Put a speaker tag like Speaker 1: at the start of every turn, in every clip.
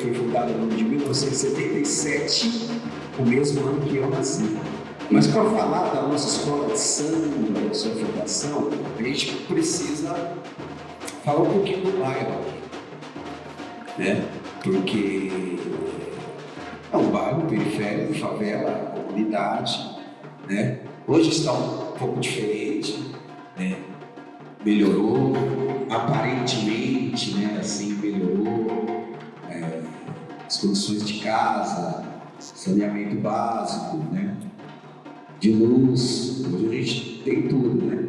Speaker 1: foi fundada no ano de 1977, o mesmo ano que eu nasci. Mas para falar da nossa escola de samba, da sua fundação, a gente precisa falar um pouquinho do bairro, né? Porque é um bairro periférico, favela, comunidade, né? Hoje está um pouco diferente, né? Melhorou, aparentemente, né? Assim, melhorou as condições de casa, saneamento básico, né? De luz, hoje a gente tem tudo, né?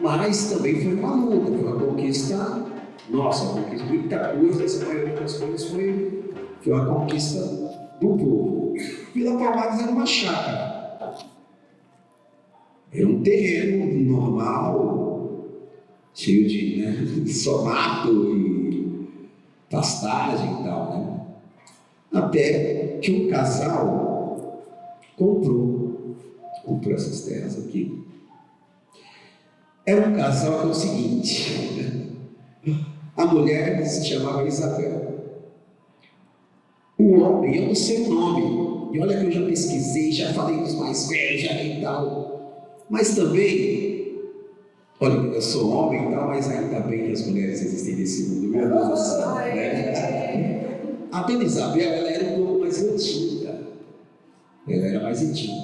Speaker 1: Mas também foi uma luta, foi uma conquista, nossa, uma conquista, muita coisa, essa maioria das coisas foi uma conquista do povo. Vila Palmares era uma chácara, era um terreno normal, cheio de, né, só mato e pastagem e tal, né? Até que um casal comprou essas terras aqui. Era um casal que é o seguinte, a mulher se chamava Isabel. O homem, eu não sei o nome, e olha que eu já pesquisei, já falei dos mais velhos, já e tal, mas também, olha, eu sou homem e tal, mas ainda bem que as mulheres existem nesse mundo, meu Deus do céu, né? A dona Isabel, ela era um pouco mais antiga, ela era mais antiga,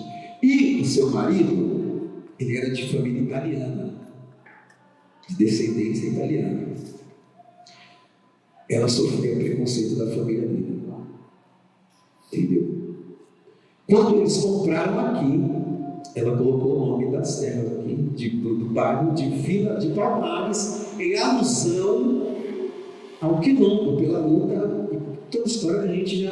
Speaker 1: e o seu marido, ele era de família italiana, de descendência italiana. Ela sofreu preconceito da família dele, entendeu? Quando eles compraram aqui, ela colocou o nome das terras aqui, do bairro de Vila de Palmares, em alusão ao quilombo, pela luta, e toda a história que a gente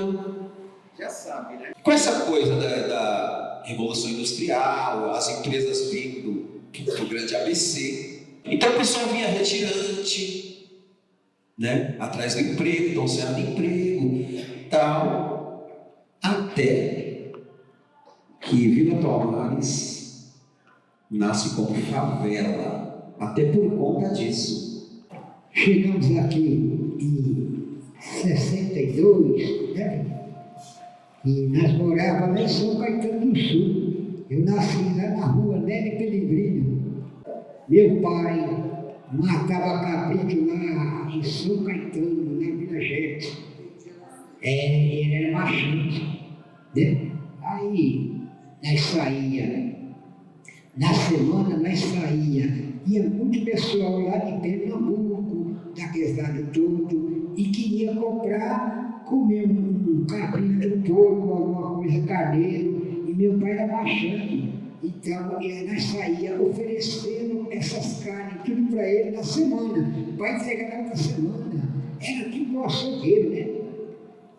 Speaker 1: já sabe, né? Com essa coisa da Revolução Industrial, as empresas vindo do grande ABC, então o pessoal vinha retirante, né? Atrás do emprego, então sendo de emprego, tal, até que Vila Palmares nasce como favela, até por conta disso.
Speaker 2: Chegamos aqui em 62, né? E nós morávamos lá em São Caetano do Sul. Eu nasci lá na rua Nélio Pellegrino. Meu pai matava cabrito lá em São Caetano, na Vila Gete. Ele era machista, né? Aí nós saía, na semana nós saía, ia muito pessoal lá de Pernambuco, daqueles lados todo, e queria comprar, comer um cabrito, um porco, alguma coisa, carneiro, e meu pai era baixante. Então, nós saía oferecendo essas carnes, tudo para ele na semana, para entregar na semana. Era tipo um açougueiro, né?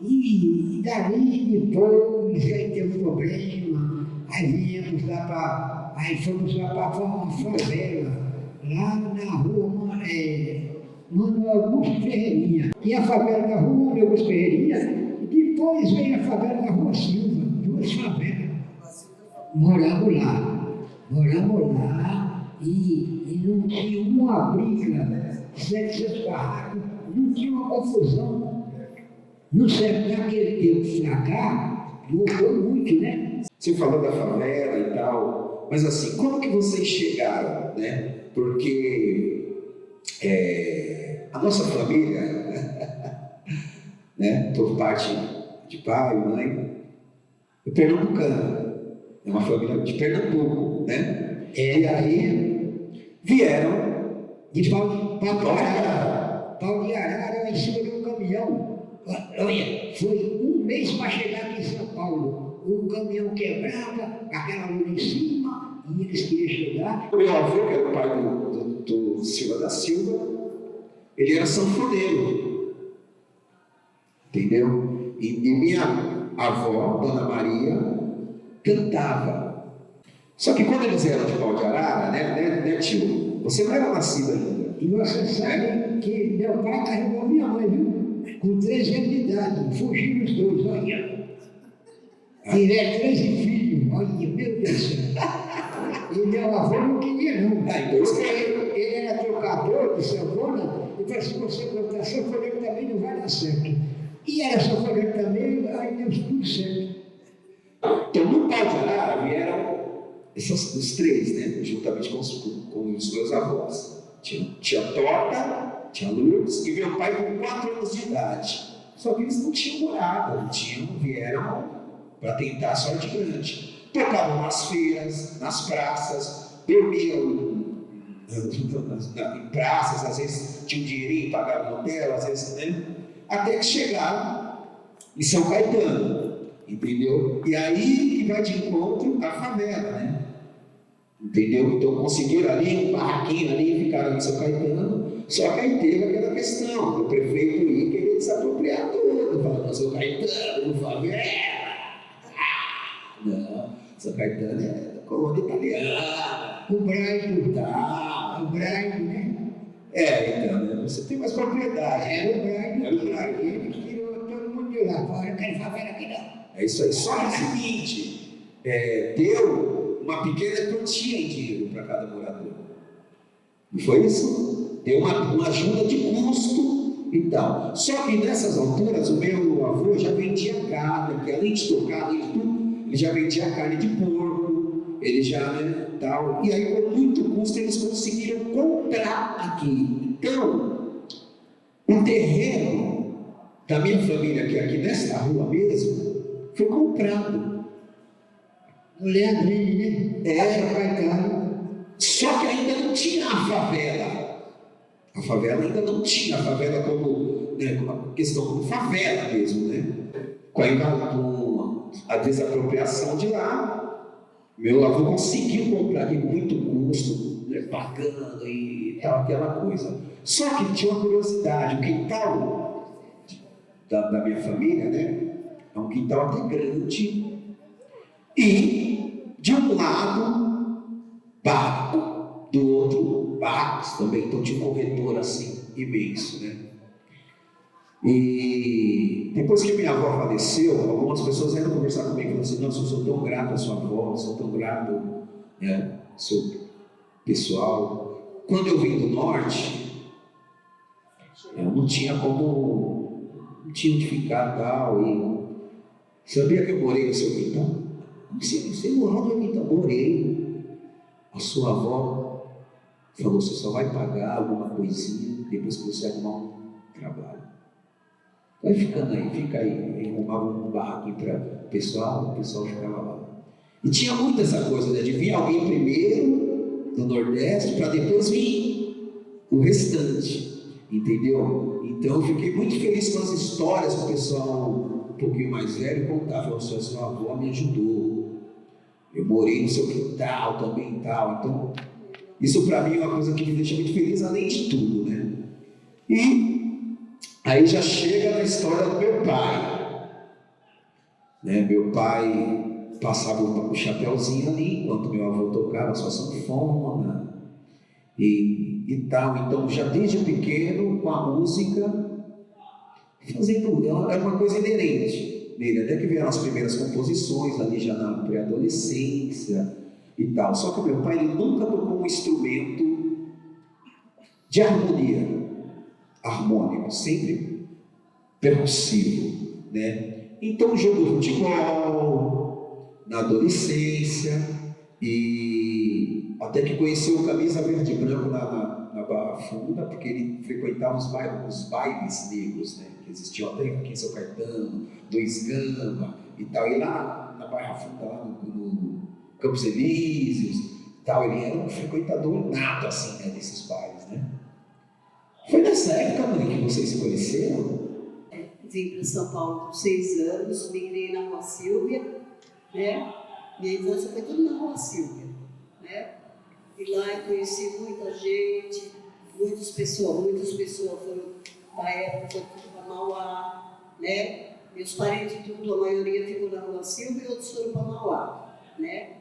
Speaker 2: E dali depois, aí teve um problema, aí viemos lá aí fomos lá para uma favela, lá na rua Manuel Augusto Ferreirinha. E a favela da rua Manuel Augusto Ferreirinha, e depois veio a favela da rua Silva, duas favelas. Moramos lá e não tinha uma briga, 700 barracos, não tinha uma confusão. Não sei, naquele tempo pra cá, mudou muito, né?
Speaker 1: Você falou da favela e tal, mas assim, como que vocês chegaram, né? Porque a nossa família, né, por parte de pai e mãe, é pernambucana. É uma família de Pernambuco, né? E aí vieram
Speaker 2: de pau de arara. Pau de arara em cima de um caminhão. Olha, foi um mês para chegar aqui em São Paulo. O caminhão quebrava, aquela luz em cima, e eles queriam chegar.
Speaker 1: O meu avô, que era o pai do Silva da Silva, ele era sanfoneiro, entendeu? E minha avó, Dona Maria, cantava. Só que quando eles eram de Pau de Arara, né, tio? Você não era nascido ainda.
Speaker 2: E você sabe que meu pai carregou minha mãe, viu? Com 13 anos de idade, fugiram os dois, olha. Tiveram 13 filhos, olha, meu Deus do céu. E meu avô não queria, não. Porque ele era trocador de sanfona, e falou assim: você cantar sanfona também não vai dar certo. E era sofredor também, aí deu tudo certo.
Speaker 1: Então, no pau de arara vieram os três, né? Juntamente com os meus avós. Tinha Tota, tinha Lourdes e meu pai com 4 anos de idade. Só que eles não tinham morada, vieram para tentar a sorte grande. Tocavam nas feiras, nas praças, bebiam em praças, às vezes tinha um dinheirinho, pagavam no hotel, às vezes, né? Até que chegaram em São Caetano, entendeu? E aí que vai de encontro à favela, né? Entendeu? Então conseguiram ali um barraquinho ali, ficaram em São Caetano, só que aí teve aquela questão do prefeito ir querer desapropriar tudo, falando São Caetano, no favela. Não, São Caetano é da colônia italiana,
Speaker 2: O Braille,
Speaker 1: tá?
Speaker 2: o Braille, né?
Speaker 1: Então, né? Você tem mais propriedade.
Speaker 2: Era o Braille,
Speaker 1: Era o Braille.
Speaker 2: ele que tirou todo mundo de lá. Fora, não quero favela aqui não.
Speaker 1: É isso aí. Só que é o seguinte, deu uma pequena quantia em dinheiro para cada morador. Não foi isso? Deu uma ajuda de custo e tal. Só que nessas alturas, o meu avô já vendia carne, porque além de tocar, além de tudo, ele já vendia carne de porco, ele já, né, tal. E aí, com muito custo, eles conseguiram comprar aqui. Então, o terreno da minha família, que é aqui nesta rua mesmo, foi comprado.
Speaker 2: O Leandrine, né?
Speaker 1: São
Speaker 2: Caetano.
Speaker 1: Só que ainda não tinha a favela. A favela ainda não tinha a favela como, né, uma questão como favela mesmo, né? Com a desapropriação de lá, meu avô conseguiu comprar aqui com muito custo, né, pagando e tal, aquela coisa. Só que tinha uma curiosidade, o quintal da minha família, né, é um quintal até grande, e de um lado, barco, do outro, barcos também, então tinha um corredor assim, imenso, né. E depois que minha avó faleceu, algumas pessoas vieram conversar comigo e falaram assim: nossa, eu sou tão grato à sua avó, sou tão grato, né, ao seu pessoal. Quando eu vim do norte, eu não tinha onde ficar tal. E sabia que eu morei no seu quintal? Você morou no meu quintal? Morei. A sua avó falou: você só vai pagar alguma coisinha depois que você arrumar um trabalho. Vai ficando aí, fica aí. Arrumava um barraquinho para o pessoal ficava lá. E tinha muito essa coisa, né, de vir alguém primeiro do Nordeste para depois vir o restante, entendeu? Então eu fiquei muito feliz com as histórias que o pessoal um pouquinho mais velho contava. Falou: sua avó me ajudou, eu morei no seu quintal também e tal. Então isso para mim é uma coisa que me deixa muito feliz, além de tudo, né? E aí já chega na história do meu pai, né? Meu pai passava o chapéuzinho ali enquanto meu avô tocava sua sanfona e tal. Então já desde pequeno, com a música, fazendo, ela era uma coisa inerente nele, até que vieram as primeiras composições ali já na pré-adolescência e tal. Só que meu pai, ele nunca tocou um instrumento de harmônico, sempre percussivo, né? Então jogou futebol na adolescência e até que conheceu o Camisa Verde e Branco na Barra Funda, porque ele frequentava os bailes negros, né, que existiam até aqui em São Caetano, do Esgama e tal. E lá na Barra Funda, lá no Campos Elíseos e tal, ele era um frequentador nato assim, né, desses bailes, né? Foi nessa época, mãe, que vocês se conheceram?
Speaker 3: Vim para São Paulo com 6 anos, me criei na Rua Silvia, né? Minha infância foi tudo na Rua Silvia, né? E lá eu conheci muita gente, muitas pessoas foram, da época, foi tudo para Mauá, né? Meus parentes, tudo, a maioria ficou na Rua Silvia e outros foram para Mauá, né?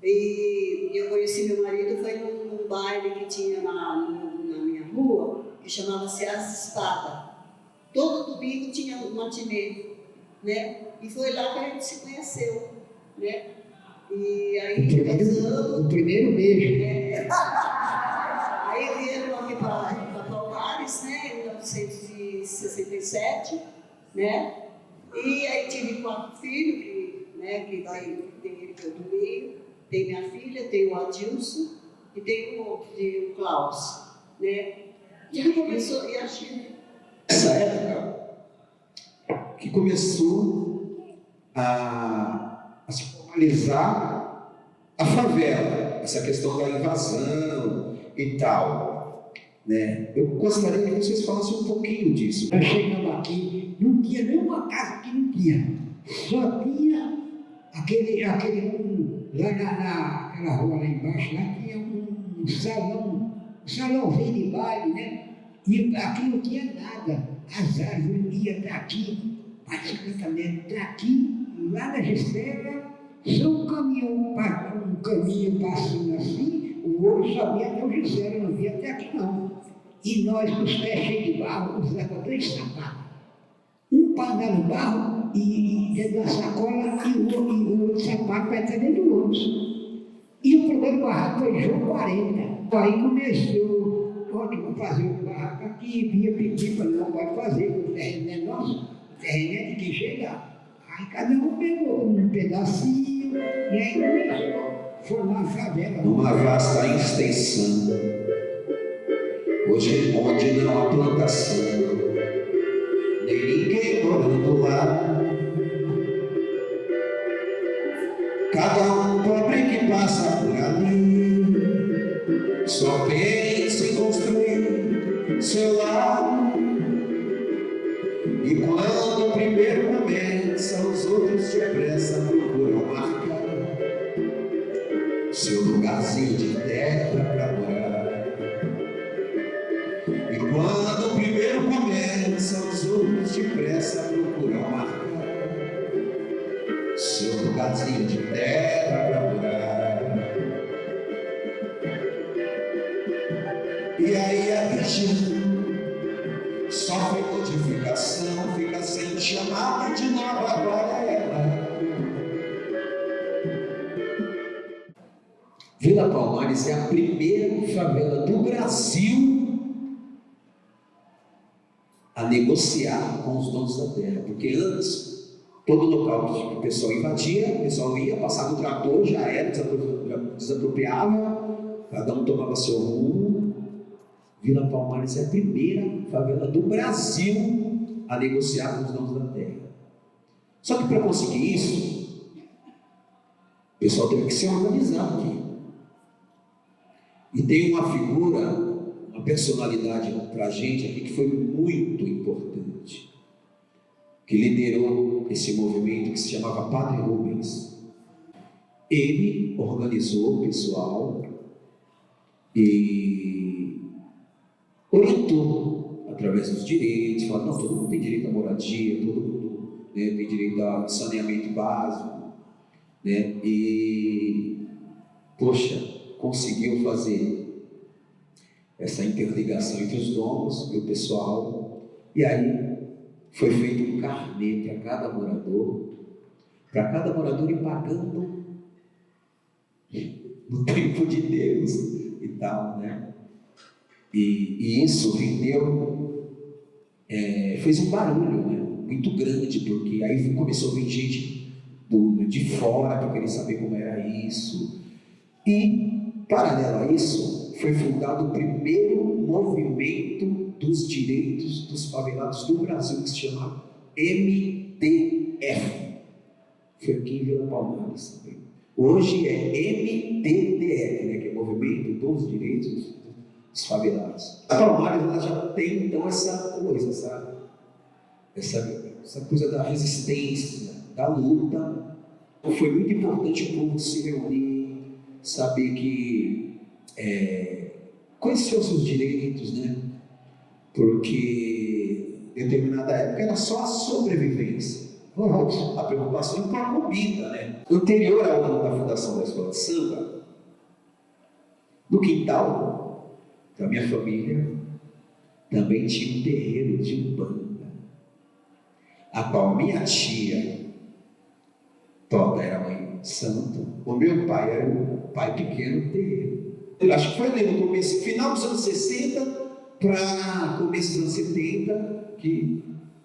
Speaker 3: E eu conheci meu marido, foi num baile que tinha na minha rua, que chamava-se As Espadas. Todo domingo tinha um matinê, né? E foi lá que a gente se conheceu, né? E aí casamos.
Speaker 2: O primeiro beijo.
Speaker 3: Aí vieram aqui para Palmares, né? Em 1967. né? E aí tive 4 filhos, que tem ele que eu do meio, tem minha filha, tem o Adilson e tem o outro, o Klaus, né? E começou, e a China.
Speaker 1: Nessa época que começou a se formalizar a favela, essa questão da invasão e tal, né? Eu gostaria que vocês falassem um pouquinho disso.
Speaker 2: Nós chegamos aqui, não tinha nenhuma casa que não tinha, só tinha aquele lá naquela rua lá embaixo, lá tinha um salãozinho de baile, né? E aqui não tinha nada, as árvores iam daqui, para 50 metros daqui, lá na Gisela, só um caminhão passando assim, o olho só via até o Gisela, não via até aqui não. E nós, com os pés cheios de barro, usava 2 sapatos. Um para andar no barro e dentro da sacola e o outro sapato para entrar dentro do outro. E o primeiro barraco foi João 40. Aí começou, vamos fazer um barraco aqui, vinha pedir para não pode fazer, o terreno é nosso, o terreno é de quem chegar. Aí cada um pegou um pedacinho e aí começou a formar a favela.
Speaker 1: Uma vasta extensão, hoje onde não há plantação, nem ninguém morando lá. Cada um pobre que passa por ali só pensa em construir seu lar. E quando o primeiro começa, os outros depressa procuram marcar seu lugarzinho de terra para morar. E quando o primeiro começa, os outros depressa procuram marcar seu lugarzinho de terra para morar. E aí a região sofre modificação, fica sem chamada de nova glória. Vila Palmares é a primeira favela do Brasil a negociar com os donos da terra, porque antes todo local que o pessoal invadia, o pessoal ia, passava o trator, já era, desapropriava, cada um tomava seu rumo. Vila Palmares é a primeira favela do Brasil a negociar com os donos da terra. Só que para conseguir isso, o pessoal teve que se organizar aqui. E tem uma figura, uma personalidade para a gente aqui que foi muito importante, que liderou esse movimento que se chamava Padre Rubens. Ele organizou o pessoal e orientou através dos direitos, falou, não, todo mundo tem direito à moradia, todo mundo, né, tem direito a saneamento básico, né, e, poxa, conseguiu fazer essa interligação entre os donos e o pessoal, e aí foi feito um carnê para cada morador ir pagando no tempo de Deus e tal, né? E isso rendeu, fez um barulho, né, muito grande, porque aí começou a vir gente de fora para querer saber como era isso. E, paralelo a isso, foi fundado o primeiro movimento dos direitos dos favelados do Brasil, que se chama MDF. Foi aqui em Vila Palmares também. Hoje é MDDF, né, que é Movimento dos Direitos dos Favelados. A Palmares ela já tem então essa coisa, sabe? Essa coisa da resistência, da luta. Então, foi muito importante o povo se reunir, saber que conhecer os seus direitos, né? Porque em determinada época era só a sobrevivência. A preocupação com a comida, né? Anterior ao ano da fundação da escola de samba, no quintal da minha família também tinha um terreiro de umbanda, a qual minha tia Tota era mãe santa, o meu pai era o pai pequeno do terreiro. Eu acho que foi ali no começo, final dos anos 60 para começo dos anos 70 que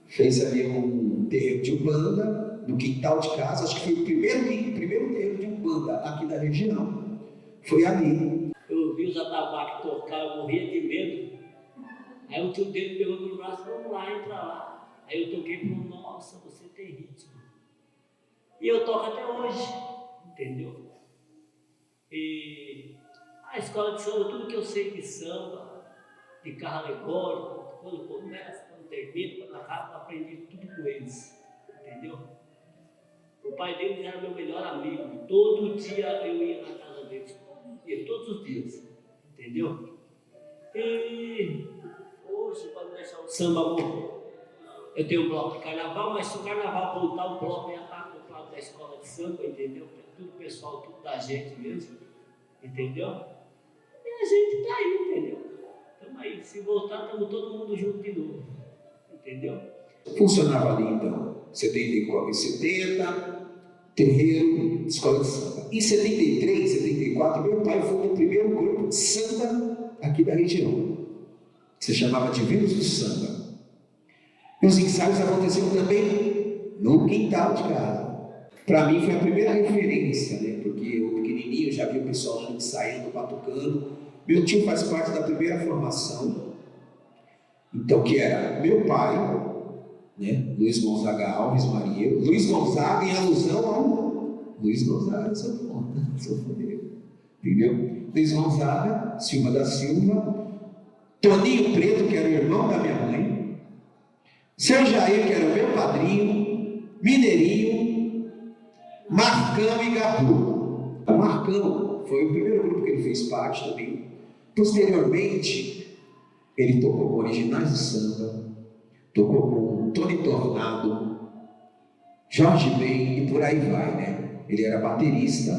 Speaker 1: fez ali um terreiro de Umbanda no quintal de casa. Acho que foi o primeiro terreiro de Umbanda aqui da região. Foi ali.
Speaker 4: Eu vi os atabaques tocar, eu morria de medo. Aí o tio dele pegou no braço, vamos lá, entra lá. Aí eu toquei e falou, nossa, você tem ritmo. E eu toco até hoje, entendeu? E a escola de samba, tudo que eu sei de samba, de carro alegórico, quando começa, quando termina, quando acaba, eu aprendi tudo com eles, entendeu? O pai deles era meu melhor amigo, todo dia eu ia na casa deles, todos os dias, entendeu? E hoje, para não deixar o samba morrer, eu tenho um bloco de carnaval, mas se o carnaval voltar, o bloco já está comprado da escola de samba, entendeu? Tudo pessoal, tudo da gente mesmo, entendeu? E a gente está aí, entendeu? Estamos aí, se voltar, estamos todo mundo junto de novo, entendeu?
Speaker 1: Funcionava ali então, 74 e 70, terreiro, escola de samba. Em 73, 74, meu pai foi o primeiro grupo de samba aqui da região, que se chamava de Vênus do Samba. E os ensaios aconteciam também no quintal de casa. Para mim foi a primeira referência, né? Porque eu pequenininho já vi o pessoal lá ensaiando, batucando. Meu tio faz parte da primeira formação, então que era meu pai, né? Luiz Gonzaga Alves Maria. Luiz Gonzaga em alusão ao Luiz Gonzaga, sanfoneiro, entendeu? Luiz Gonzaga, Silva da Silva, Toninho Preto, que era o irmão da minha mãe, Seu Jair, que era o meu padrinho, Mineirinho, Marcão e Gabu. O Marcão foi o primeiro grupo que ele fez parte também. Posteriormente, ele tocou com Originais do Samba, tocou com Tony Tornado, Jorge Ben e por aí vai, né? Ele era baterista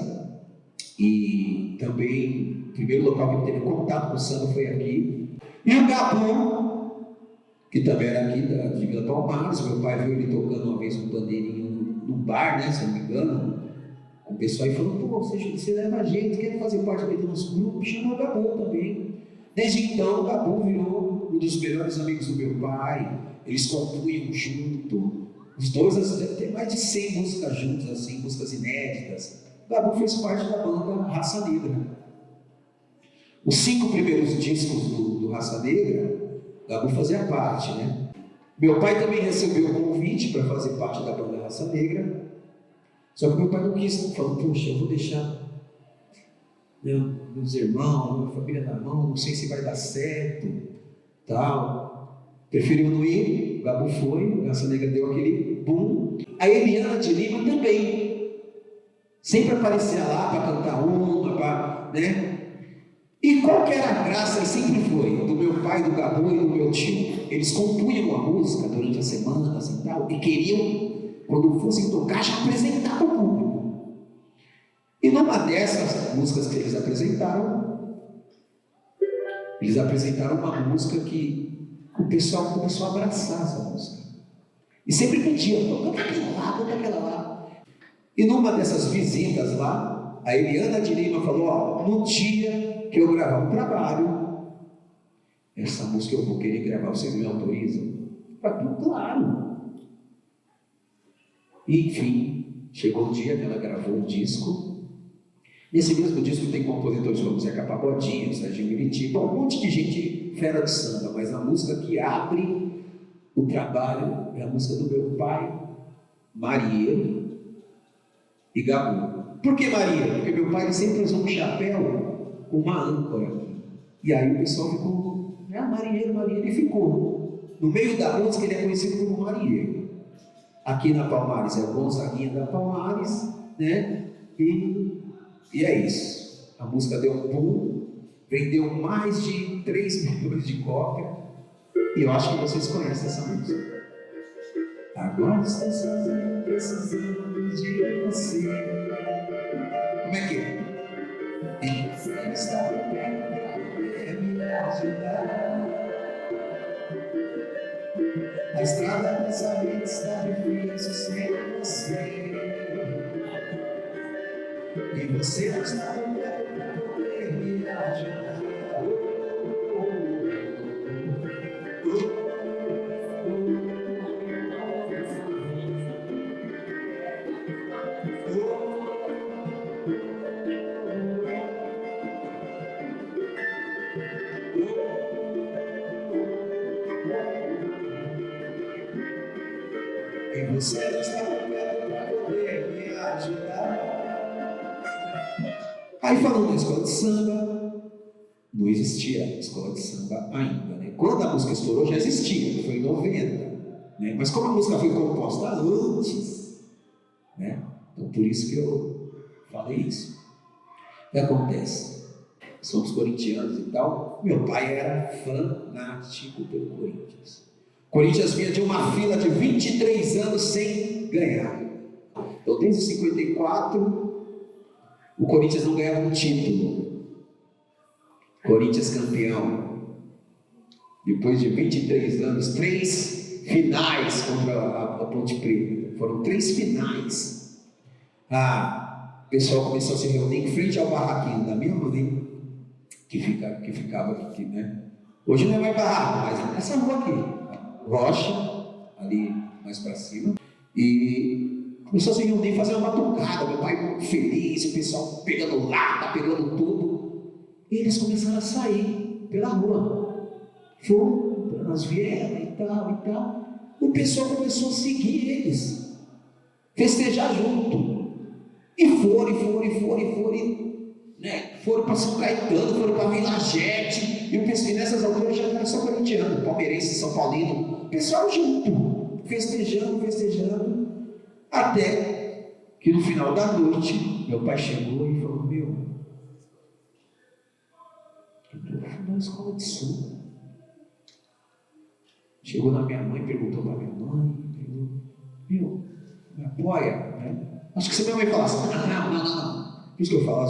Speaker 1: e também o primeiro local que ele teve contato com o samba foi aqui. E o Gabu, que também era aqui de Vila Palmares, meu pai viu ele tocando uma vez um bandeirinho no bar, né, se não me engano. O pessoal aí falou, pô, você leva a gente, quer fazer parte do nosso grupo, chamou o Gabu também. Desde então, o Gabu virou um dos melhores amigos do meu pai, eles compunham junto, os dois tem mais de 100 músicas juntos, assim, músicas inéditas. O Gabu fez parte da banda Raça Negra. Os 5 primeiros discos do Raça Negra, o Gabu fazia parte, né? Meu pai também recebeu o convite para fazer parte da banda Raça Negra, só que meu pai não quis, falou, poxa, eu vou deixar meus irmãos, minha família na mão, não sei se vai dar certo, tal. Preferiu não ir, o Gabu foi, a Raça Negra deu aquele boom. A Eliana de Lima também, sempre aparecia lá para cantar uma, né? E qual que era a graça, e sempre foi, do meu pai, do Gabu e do meu tio? Eles compunham uma música durante a semana, assim, tal, e queriam, quando fossem tocar, já apresentar o público. E numa dessas músicas que eles apresentaram uma música que o pessoal começou a abraçar essa música. E sempre pediam, canta aquela lá, canta aquela lá. E numa dessas visitas lá, a Eliana de Lima falou, ó, no dia que eu gravar um trabalho, essa música eu vou querer gravar, vocês me autorizam? Claro. Enfim, chegou o dia que ela gravou um disco. Nesse mesmo disco tem compositores como Zeca Pagodinho, Serginho Miritiba, um monte de gente fera de samba, mas a música que abre o trabalho é a música do meu pai, Marinheiro e Gabu. Por que Marinheiro? Porque meu pai sempre usou um chapéu com uma âncora. E aí o pessoal ficou, Marinheiro, e ficou. No meio da música ele é conhecido como Marinheiro. Aqui na Palmares é o Gonzaguinha da Palmares, né? E é isso. A música deu um boom, vendeu mais de 3 milhões de cópias. E eu acho que vocês conhecem essa música. Agora estou precisando de você. Como é que é? E você está perto para poder me ajudar. A estrada dessa vida está difícil sem você. E você não está perto para poder me ajudar. Você está perto para poder me ajudar. Aí falando da escola de samba, não existia escola de samba ainda, né? Quando a música estourou já existia, foi em 90, né? Mas como a música foi composta antes, né? Então por isso que eu falei isso. O que acontece? Somos corintianos e tal. Meu pai era fanático pelo Corinthians. O Corinthians vinha de uma fila de 23 anos sem ganhar. Então desde 54 o Corinthians não ganhava um título. Corinthians campeão. Depois de 23 anos, 3 finais contra a Ponte Preta. Foram 3 finais. O pessoal começou a se reunir em frente ao barraquinho da minha mãe, que ficava aqui, né? Hoje não é mais barraco, mas é nessa rua aqui. Rocha, ali mais para cima. E começou a se reunir e fazer uma batucada. Meu pai feliz, o pessoal pegando lata, pegando tudo. E eles começaram a sair pela rua. Foram pelas vielas e tal. O pessoal começou a seguir eles, festejar junto. E foram, né? Foram para São Caetano, foram para Vila Gete. E o pessoal, nessas alturas já era só corintiano, palmeirense, São Paulino. O pessoal junto, festejando. Até que no final da noite, meu pai chegou e falou: eu vou fundar uma escola de samba. Chegou na minha mãe, perguntou para minha mãe: me apoia, né? Acho que se minha mãe falasse: não. Por isso que eu falo,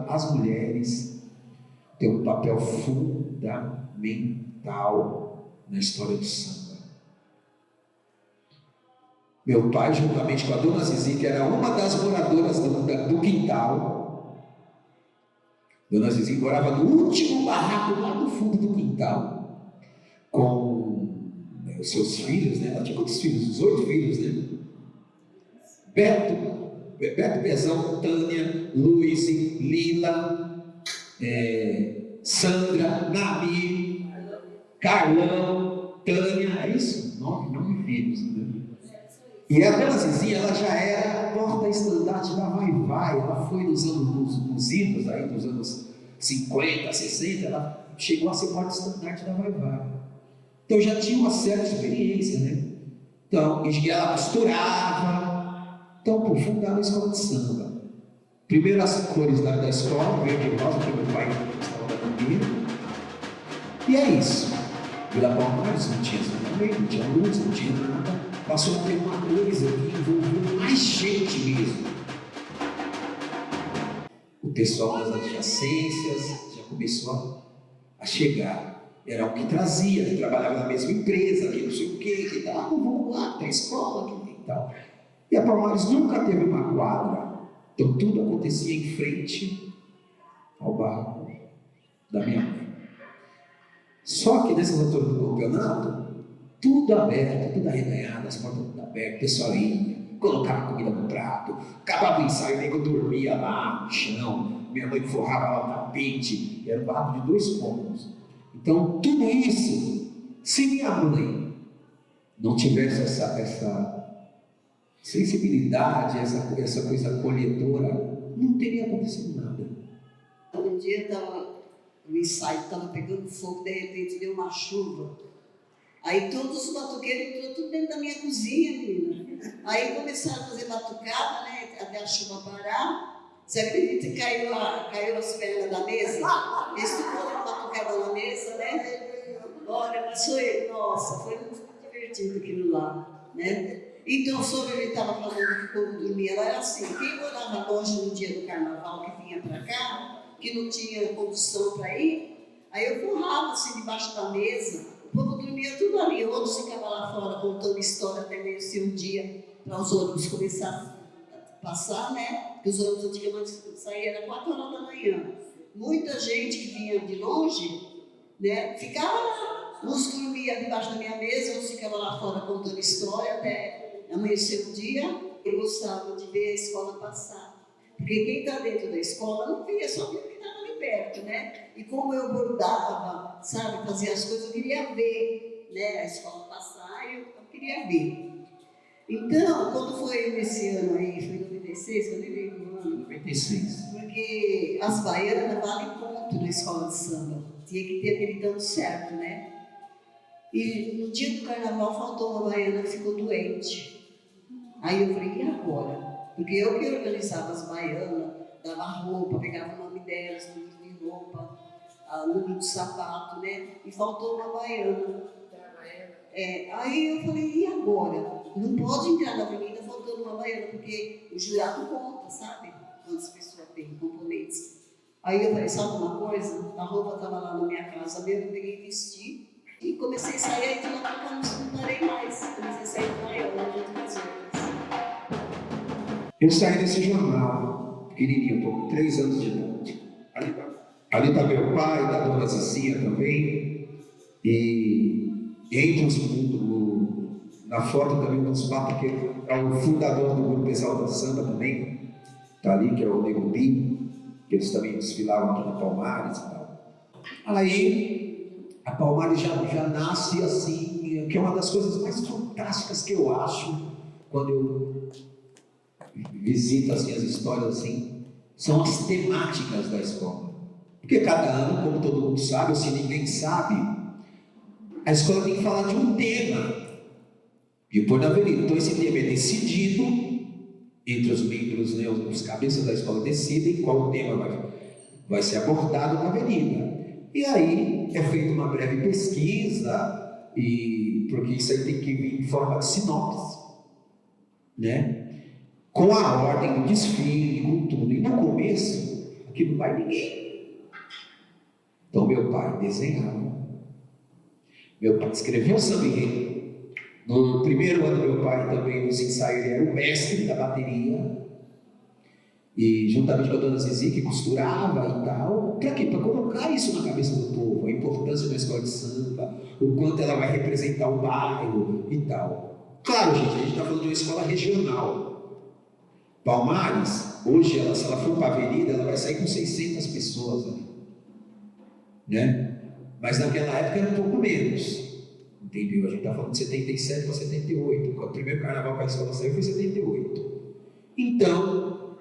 Speaker 1: as mulheres têm um papel fundamental na história do samba. Meu pai, juntamente com a dona Zizi, que era uma das moradoras do quintal. Dona Zizi morava no último barraco lá no fundo do quintal, com os seus filhos, né? Ela tinha quantos filhos? Os 8 filhos, né? Beto, Pezão, Tânia, Luiz, Lila, Sandra, Nami, Carlão, Tânia, é isso? 9 filhos, né? E a dona Zizinha, ela já era porta-estandarte da Vai-Vai. Ela foi nos idos aí, dos anos 50, 60, ela chegou a ser porta-estandarte da Vai-Vai. Então já tinha uma certa experiência, né? Então, e ela costurava. Então, fundaram a escola de samba. Primeiro as cores da escola, verde e rosa, que meu pai estava da bandeira. E é isso. Vila Palmares não tinha samba, não tinha luz, não tinha nada. Passou a ter uma coisa que envolveu mais gente mesmo. O pessoal das adjacências já começou a chegar. Era o que trazia, que trabalhava na mesma empresa, que não sei o quê, que tal, vamos lá, tem escola, que tal. E a Palmares nunca teve uma quadra, então tudo acontecia em frente ao barraco da minha mãe. Só que nessas alturas do campeonato, tudo aberto, tudo arreganhado, as portas tudo abertas, o pessoal ia, colocava comida no prato, acabava o ensaio, o nego dormia lá no chão, minha mãe forrava lá o tapete, era um barraco de 2 cômodos. Então tudo isso, se minha mãe não tivesse essa sensibilidade, essa coisa acolhedora, não teria acontecido nada.
Speaker 3: Um dia o ensaio estava pegando fogo, de repente deu uma chuva. Aí todos os batuqueiros entrou tudo dentro da minha cozinha, menina. Aí começaram a fazer batucada, né, até a chuva parar. Você acredita que caiu as pernas da mesa? Eles foram batucada na mesa, né? Olha, mas foi muito divertido aquilo lá, né? Então, sobre ele estava falando que o povo dormia, ela era assim: quem morava longe no dia do carnaval, que vinha para cá, que não tinha condução para ir, aí eu forrava assim debaixo da mesa, o povo dormia tudo ali, outros ficavam lá fora contando história até amanhecer um dia, para os ônibus começarem a passar, né? Porque os ônibus antigamente saíam às 4 horas da manhã. Muita gente que vinha de longe, né, ficava lá, uns dormiam debaixo da minha mesa, uns ficavam lá fora contando história até amanhecer o dia. Eu gostava de ver a escola passar, porque quem está dentro da escola não via, só via que estava ali perto, né? E como eu bordava, sabe, fazia as coisas, eu queria ver, né, a escola passar, eu queria ver. Então, quando foi nesse ano aí, foi em 96, eu nem lembro o ano,
Speaker 1: 96.
Speaker 3: porque as baianas valem ponto na escola de samba. Tinha que ter aquele tanto certo, né? E no dia do carnaval faltou uma baiana que ficou doente. Aí eu falei, e agora? Porque eu que organizava as baianas, dava roupa, pegava o nome delas, número de roupa, número de sapato, né? E faltou uma baiana. Aí eu falei, e agora? Não pode entrar na avenida faltando uma baiana, porque o jurado conta, sabe? Quantas pessoas tem, componentes. Aí eu falei, sabe uma coisa? A roupa estava lá na minha casa mesmo, eu peguei e vesti. E comecei a sair, aí de lá pra cá não parei mais. Comecei a sair com baiana junto com as outras.
Speaker 1: Eu saí desse jornal, pequenininho, com 3 anos de idade. Ali tá meu pai, da dona Zizinha também. E entre na foto também, um dos papas, que é o fundador do grupo Exalta Samba também. Tá ali, que é o Nego Pinho, que eles também desfilavam aqui na Palmares e tal. Aí, a Palmares já nasce assim, que é uma das coisas mais fantásticas que eu acho, quando eu visito assim, as histórias assim, são as temáticas da escola. Porque cada ano, como todo mundo sabe, ou se ninguém sabe, a escola tem que falar de um tema e pôr na avenida. Então esse tema é decidido entre os membros, né, os cabeças da escola decidem qual tema vai ser abordado na avenida. E aí é feita uma breve pesquisa, porque isso aí tem que vir em forma de sinopse, né? Com a ordem do desfile, com tudo. E no começo, aqui não vai ninguém. Então meu pai desenhava. Meu pai escreveu o samba enredo. No primeiro ano, meu pai também, nos ensaios, ele era o mestre da bateria. E juntamente com a dona Zizi, que costurava e tal. Para quê? Para colocar isso na cabeça do povo. A importância da escola de samba, o quanto ela vai representar o bairro e tal. Claro, gente, a gente está falando de uma escola regional. Palmares, hoje, se ela for para a avenida, ela vai sair com 600 pessoas ali, né? Mas naquela época era um pouco menos, entendeu? A gente está falando de 77 para 78, o primeiro carnaval que a escola saiu foi em 78. Então,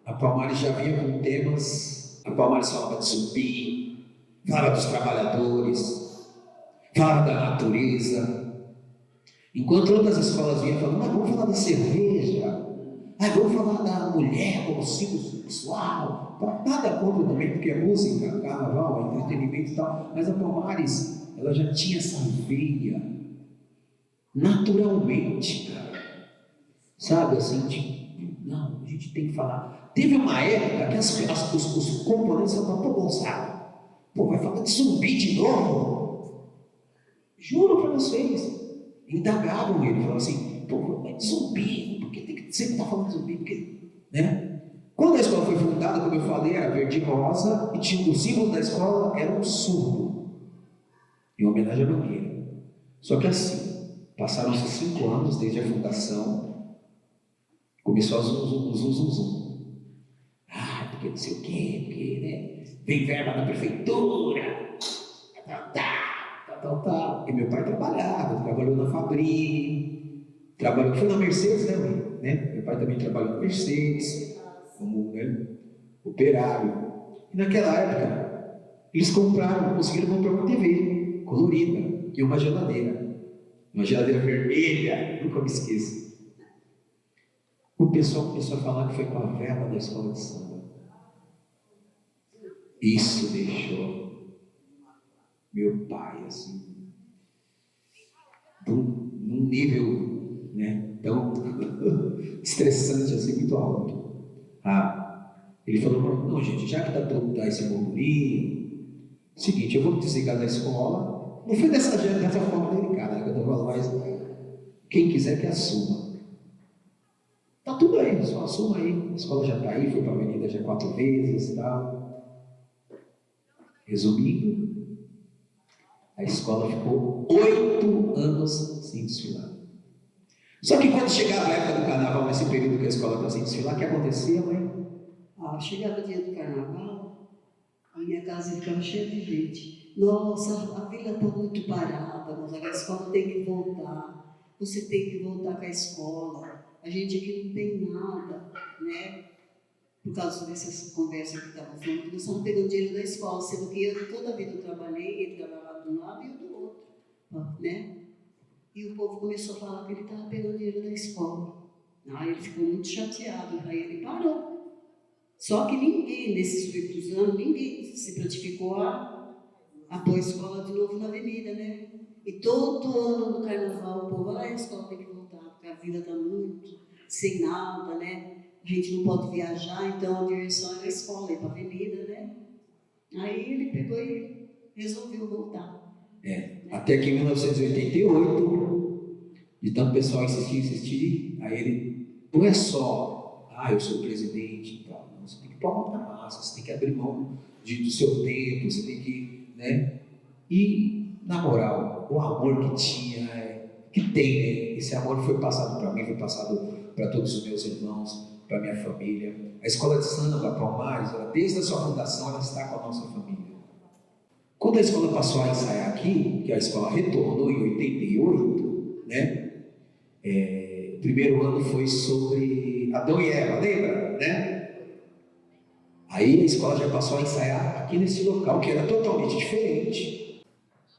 Speaker 1: a Palmares já vinha com temas, a Palmares falava de zumbi, falava dos trabalhadores, falava da natureza. Enquanto outras escolas vinham falando, vamos falar da cerveja, vamos falar da mulher como símbolo sexual, nada contra também, porque é música, carnaval, entretenimento e tal, mas a Palmares, ela já tinha essa veia, naturalmente, cara, sabe, assim, não, a gente tem que falar. Teve uma época que os componentes falavam, pô, Gonçalo, vai falar de zumbi de novo? Juro para vocês. Indagavam ele, falavam assim, é zumbi, por que tem que sempre estar falando de zumbi? Porque, né? Quando a escola foi fundada, como eu falei, era verde e rosa, e tinha o símbolo da escola era um surdo, em homenagem à Mangueira. Só que assim, passaram-se 5 anos desde a fundação, começou a zum. Porque não sei o quê, porque, né? Vem verba da prefeitura, tal. E meu pai trabalhou na Fabrini, foi na Mercedes, né? Meu pai também trabalhou na Mercedes, como, né, operário. E naquela época, eles conseguiram comprar uma TV colorida e uma geladeira vermelha, nunca me esqueço. O pessoal começou a falar que foi com a verba da escola de samba. Isso deixou meu pai, assim, num nível, né, tão estressante, assim, muito alto. Ele falou, não, gente, já que tá esse burburinho, seguinte, eu vou me desligar da escola. Não foi dessa forma delicada, né, que eu tô falando, mas quem quiser que assuma. Tá tudo aí, só assuma aí. A escola já tá aí, foi para a avenida já 4 vezes e tal. Resumindo, a escola ficou 8 anos sem desfilar. Só que quando chegava a época do carnaval, nesse período que a escola está sem desfilar, o que acontecia, mãe?
Speaker 3: Chegava o dia do carnaval, a minha casa ficava cheia de gente. Nossa, a vila está muito parada, mas a escola tem que voltar. você tem que voltar com a escola. A gente aqui não tem nada, né? Por causa dessas conversas que estavam falando, que nós estamos pegando dinheiro da escola, sendo que eu toda a vida eu trabalhei, ele trabalhava de um lado e eu do outro, né? E o povo começou a falar que ele estava pegando dinheiro da escola. Aí ele ficou muito chateado, aí ele parou. Só que ninguém, nesses últimos anos, ninguém se prontificou a pôr a escola de novo na avenida, né? E todo ano no carnaval o povo, a escola tem que voltar, porque a vida está muito sem nada, né? A gente não pode viajar, então a direção era a escola, ir para a avenida, né? Aí ele pegou e resolveu voltar.
Speaker 1: Até que em 1988, de tanto pessoal insistir, aí ele, não é só, eu sou o presidente e tal, não, você tem que pôr a mão na massa, você tem que abrir mão do seu tempo, você tem que, né? E, na moral, o amor que tinha, que tem, né? Esse amor foi passado para mim, foi passado para todos os meus irmãos, para minha família. A escola de samba Palmares, desde a sua fundação, ela está com a nossa família. Quando a escola passou a ensaiar aqui, que a escola retornou em 88, né? O primeiro ano foi sobre Adão e Eva, lembra? Né? Aí a escola já passou a ensaiar aqui nesse local, que era totalmente diferente.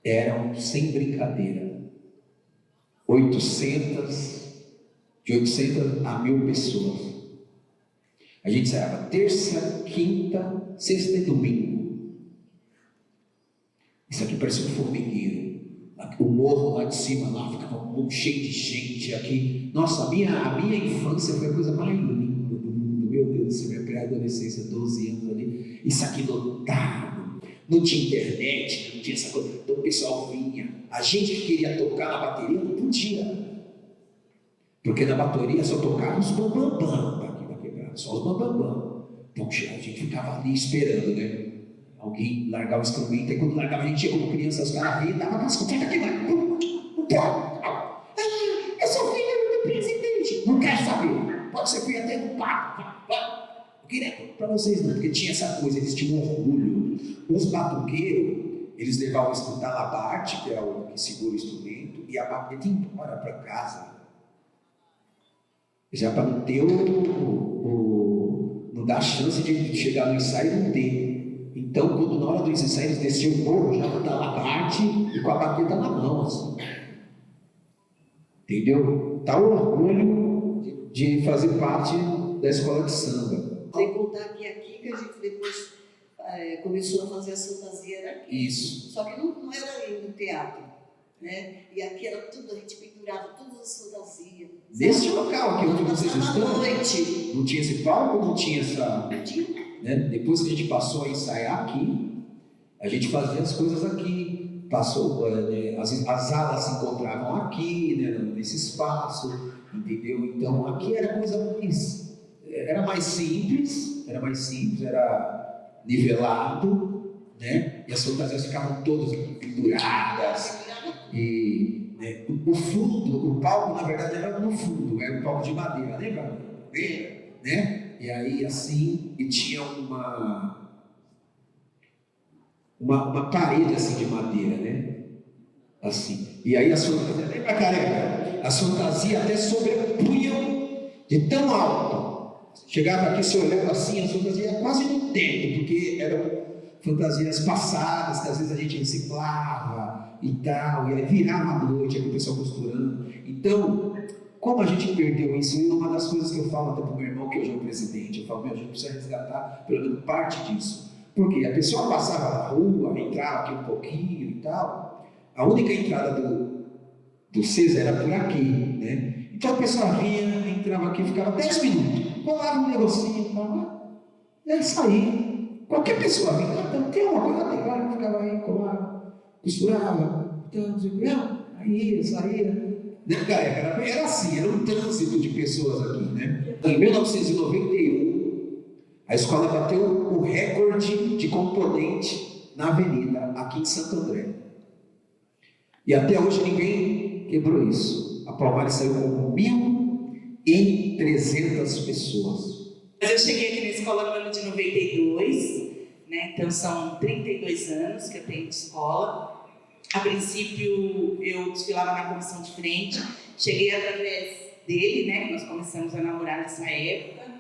Speaker 1: Eram, sem brincadeira, de 800 a 1000 pessoas. A gente ensaiava terça, quinta, sexta e domingo. Isso aqui parecia um formigueiro. O morro lá de cima, lá ficava cheio de gente aqui. Nossa, a minha infância foi a coisa mais linda do mundo. Meu Deus do céu, minha pré-adolescência, 12 anos ali. Isso aqui lotado. Não tinha internet, não tinha essa coisa. Então o pessoal vinha. A gente que queria tocar na bateria não podia. Porque na bateria só tocava os bambambam. Só os bambambam. Então a gente ficava ali esperando, né? Alguém largava o instrumento, e quando largava a gente ia como criança, os caras riam, dava umas coisas aqui, eu sou filho do presidente, não quero saber, pode ser filho até do papo, eu queria para vocês não, porque tinha essa coisa, eles tinham orgulho. Os batuqueiros, eles levavam o talabarte, que é o que segura o instrumento, e a baqueta embora para casa, já para não ter não dar chance de chegar no ensaio e não ter. Então, quando na hora do ensaio eles desciam o morro, já com o talabarte e com a baqueta na mão, assim. Entendeu? Tá o orgulho de fazer parte da escola de samba.
Speaker 3: Sem contar que aqui que a gente depois começou a fazer a fantasia era aqui.
Speaker 1: Isso.
Speaker 3: Só que não era no teatro, né? E aqui era tudo, a gente pendurava todas as fantasias.
Speaker 1: Nesse local aqui onde vocês estão,
Speaker 3: noite.
Speaker 1: Não tinha esse palco, não tinha essa...
Speaker 3: Não tinha.
Speaker 1: Né? Depois que a gente passou a ensaiar aqui, a gente fazia as coisas aqui. As alas se encontravam aqui, né? Nesse espaço, entendeu? Então aqui era coisa mais... Era mais simples, era nivelado, né? E as fantasias ficavam todas penduradas. E o fundo, o palco na verdade era no fundo, era um palco de madeira, lembra? Né? E aí assim, e tinha uma parede assim de madeira, né? Assim. E aí as fantasias, lembra, careca? As fantasias até sobrepunham de tão alto. Chegava aqui, se olhava assim, as fantasias quase no teto, porque eram fantasias passadas, que às vezes a gente reciclava e tal, e aí virava a noite, aí o pessoal costurando. Então, como a gente perdeu isso, e uma das coisas que eu falo até para o meu irmão, que hoje é o presidente, eu falo, a gente precisa resgatar pelo menos parte disso. Porque a pessoa passava na rua, entrava aqui um pouquinho e tal, a única entrada do César era por aqui, né? Então a pessoa vinha, entrava aqui, ficava 10 minutos, colava um negocinho, e saía. Qualquer pessoa vinha, tem uma coisa legal, ficava aí, colava, costurava, então, aí ia, saía. Né, cara? Era assim, era um trânsito de pessoas aqui, né? Em 1991, a escola bateu o recorde de componente na avenida, aqui em Santo André. E até hoje ninguém quebrou isso. A Palmares saiu com 1.300 pessoas.
Speaker 5: Mas eu cheguei aqui na escola no ano de 92, né? Então são 32 anos que eu tenho de escola. A princípio eu desfilava na comissão de frente, Cheguei através dele, né? Que nós começamos a namorar nessa época.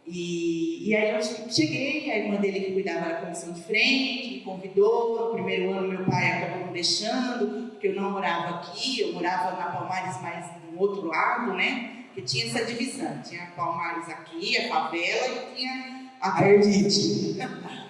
Speaker 5: E aí eu cheguei, a irmã dele que cuidava da comissão de frente, me convidou. No primeiro ano meu pai acabou me deixando, porque eu não morava aqui, eu morava na Palmares mais do outro lado, né? Porque tinha essa divisão, tinha a Palmares aqui, a favela, e tinha a Perdite,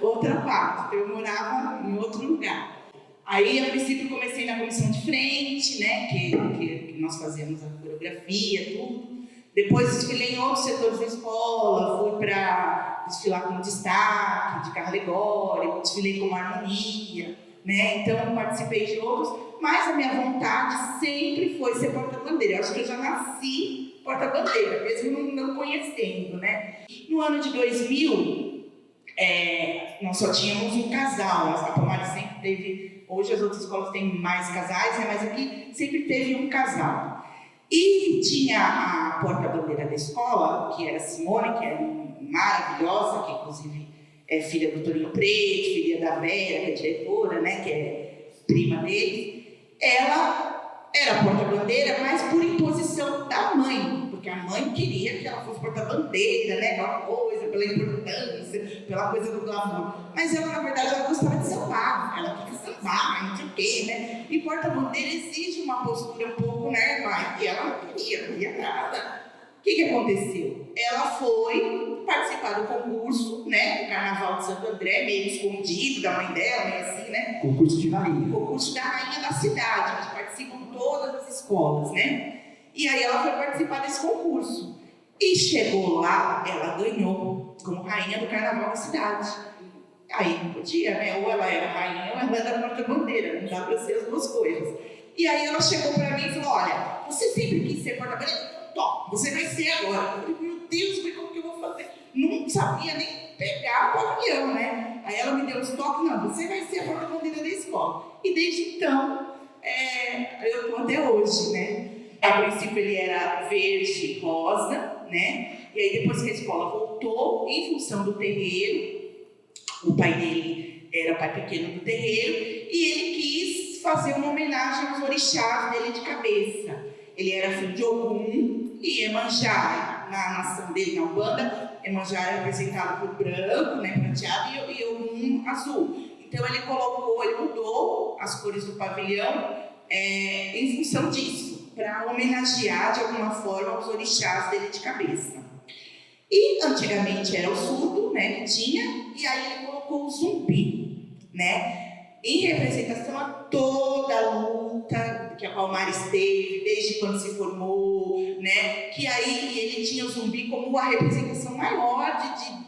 Speaker 5: outra parte. Então eu morava em outro lugar. Aí, a princípio, comecei na comissão de frente, né? Que nós fazíamos a coreografia, tudo. Depois desfilei em outros setores da escola, fui para desfilar como destaque, de carro alegórico, desfilei como harmonia, né? Então participei de outros, mas a minha vontade sempre foi ser porta-bandeira. Eu acho que eu já nasci porta-bandeira, mesmo não conhecendo, né? No ano de 2000, nós só tínhamos um casal, a Palmares sempre teve, hoje as outras escolas têm mais casais, né? Mas aqui sempre teve um casal. E tinha a porta-bandeira da escola, que era a Simone, que era maravilhosa, que inclusive é filha do Toninho Preto, filha da Vera, que é diretora, né, que é prima dele. Ela era porta-bandeira, mas por imposição da mãe, porque a mãe queria que ela fosse porta-bandeira, né, aquela coisa, pela importância, pela coisa do glamour. Mas ela, na verdade, ela gostava de sambar, ela queria sambar, não sei o quê, né? E porta-bandeira exige uma postura um pouco, né, mãe? E ela não queria nada. O que aconteceu? Ela foi participar do concurso, né, do Carnaval de Santo André, meio escondido da mãe dela, meio assim, né?
Speaker 1: Concurso de rainha.
Speaker 5: Concurso da rainha da cidade, onde participam todas as escolas, né? E aí ela foi participar desse concurso. E chegou lá, ela ganhou como rainha do Carnaval da cidade. Aí não podia, né? Ou ela era rainha ou ela era porta-bandeira, não dá para ser as duas coisas. E aí ela chegou para mim e falou: olha, você sempre quis ser porta-bandeira? Top, você vai ser agora. Eu falei: meu Deus, como que eu vou fazer? Não sabia nem pegar o pavilhão, né? Aí ela me deu uns toques: não, você vai ser a porta-bandeira da escola. E desde então, eu estou até hoje, né? A princípio ele era verde e rosa, né? E aí depois que a escola voltou, em função do terreiro, o pai dele era o pai pequeno do terreiro, e ele quis fazer uma homenagem aos orixás dele de cabeça. Ele era filho de Ogum e Iemanjá. Na nação dele, na Umbanda, Iemanjá era representado por branco, né, prateado, e Ogum azul. Então ele mudou as cores do pavilhão em função disso, para homenagear de alguma forma os orixás dele de cabeça. E antigamente era o surdo, né, que tinha, e aí ele colocou o zumbi, né, em representação a toda a luta que a Palmares teve, desde quando se formou, né, que aí ele tinha o zumbi como a representação maior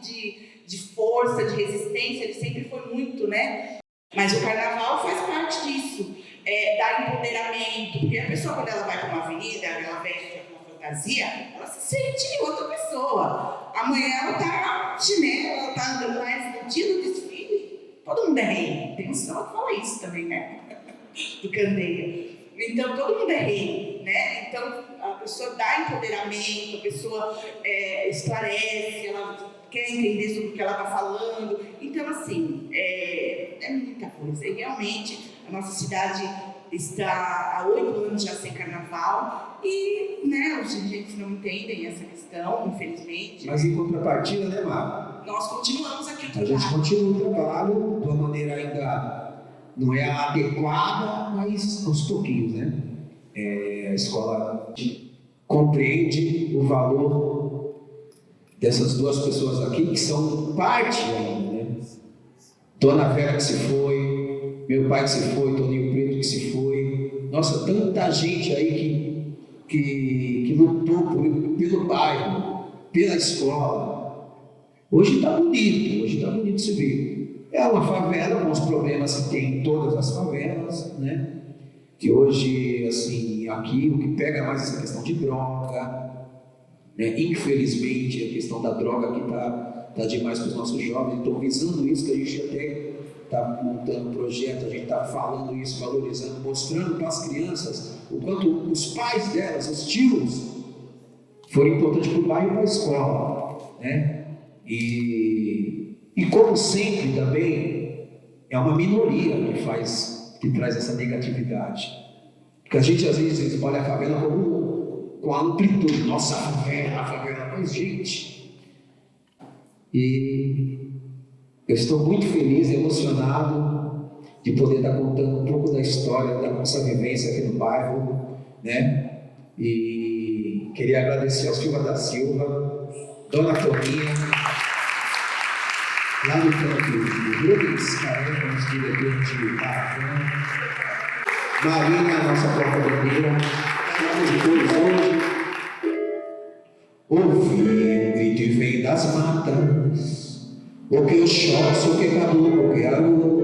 Speaker 5: de força, de resistência, ele sempre foi muito, né, mas o carnaval faz parte disso, dar empoderamento, porque a pessoa, quando ela vai para uma avenida, ela veste uma fantasia, ela se sente outra pessoa. Amanhã ela está chinela, ela está andando mais no dia do desfile, todo mundo é rei. Tem um samba que fala isso também, né? Do Candeia. Então, todo mundo é rei, né? Então, a pessoa dá empoderamento, a pessoa esclarece, ela quer entender sobre o que ela está falando. Então, assim, é muita coisa. E realmente, a nossa cidade está há 8 anos já sem carnaval e, né, os dirigentes não entendem essa questão, infelizmente.
Speaker 1: Mas em contrapartida, né, Mara?
Speaker 5: Nós continuamos aqui o
Speaker 1: A
Speaker 5: trabalho.
Speaker 1: gente continua o trabalho de uma maneira ainda não é adequada, mas aos pouquinhos, né? A escola compreende o valor dessas duas pessoas aqui, que são parte ainda, né? Dona Vera que se foi, meu pai que se foi, Toninho Preto que se foi. Nossa, tanta gente aí que lutou pelo bairro, pela escola. Hoje está bonito se ver. É uma favela com os problemas que tem em todas as favelas, né? Que hoje, assim, aqui o que pega mais é essa questão de droga, né? Infelizmente, a questão da droga aqui tá demais para os nossos jovens. Estou visando isso, que a gente até está montando um projeto, a gente está falando isso, valorizando, mostrando para as crianças o quanto os pais delas, os tios, foram importantes para o bairro e para a escola, né? E como sempre também, é uma minoria que traz essa negatividade. Porque a gente às vezes olha a favela como com a amplitude. Nossa, a favela mais gente. E eu estou muito feliz e emocionado de poder estar contando um pouco da história da nossa vivência aqui no bairro, né? E queria agradecer ao Silva da Silva, Dona Toninha, lá no campo, Rubens Caramba, nosso diretor de Barracão, Marina, a nossa porta-bandeira, ouvi que vem das matas, o que eu choço, o que caboclo, o que a lua,